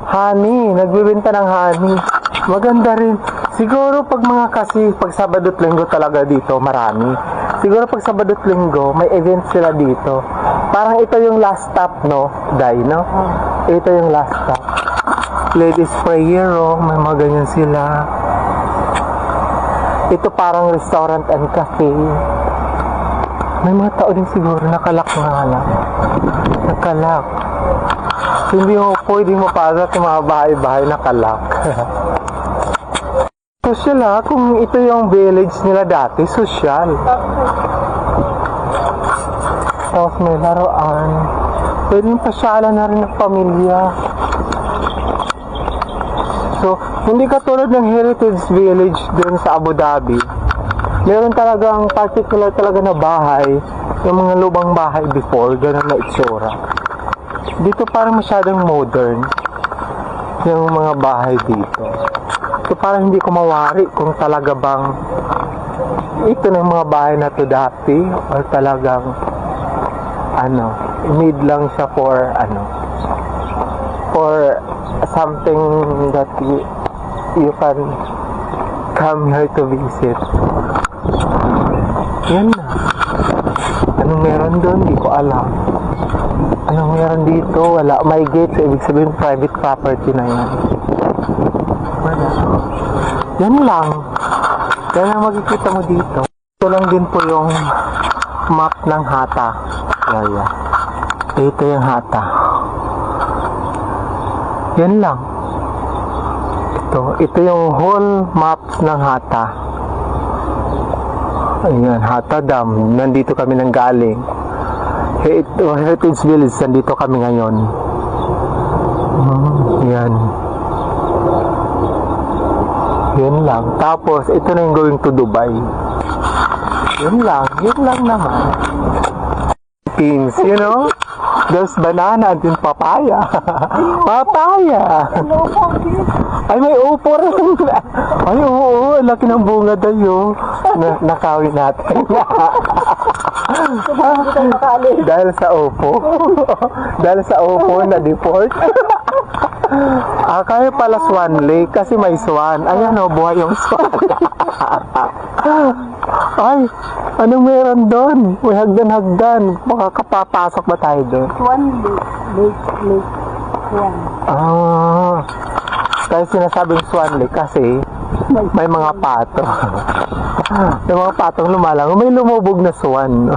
Honey, nagbibenta ng honey. Maganda rin. Siguro pag pag Sabado at Linggo talaga dito, marami. Siguro pag Sabado at Linggo, may event sila dito. Parang ito yung last stop, no? Day, no? Ito yung last stop. Ladies prayer, oh. May mga ganyan sila. Ito parang restaurant and cafe. May mga tao din siguro, nakalak nga lang. Nakalak. Hindi mo pwedeng mapasok yung mga bahay-bahay nakalak. Social ha, kung ito yung village nila dati, social. Tapos may laruan. Pwedeng pasyalan na rin ng pamilya. So, hindi katulad ng Heritage Village dun sa Abu Dhabi. Meron talagang particular talaga na bahay, yung mga lubang bahay before, gano'n na itsura. Dito parang masyadong modern yung mga bahay dito. So parang hindi ko mawari kung talaga bang ito na yung mga bahay na to dati or talagang need lang siya for for something that you can come here to visit. Yan na. Anong meron doon? Hindi ko alam. Anong meron dito? Wala. May gate. So, ibig sabihin private property na yan. Wala. Yan lang. Yan ang makikita mo dito. Ito lang din po yung map ng Hatta area. Ito yung Hatta. Yan lang. Ito yung whole maps ng Hatta. Ayan, Hatta Dam. Nandito kami nang galing. Heritage Village, nandito kami ngayon. Yan. Yan lang. Tapos, ito na yung going to Dubai. Yan lang. Yan lang naman. Pins, you know? There's banana and papaya. Papaya. Ay, may upo rin. Ay, oo. Laki ng bunga tayo. Nakawin natin. Dahil sa upo. Dahil sa upo na deport. Kaya pala Swan Lake kasi may swan. Ayan o, buhay yung swan. Ay, anong meron doon? May hagdan-hagdan. Makakapapasok ba tayo doon? Swan Lake. Swan. Kaya sinasabing Swan Lake kasi may mga pato. May mga patong lumalang. May lumubog na swan.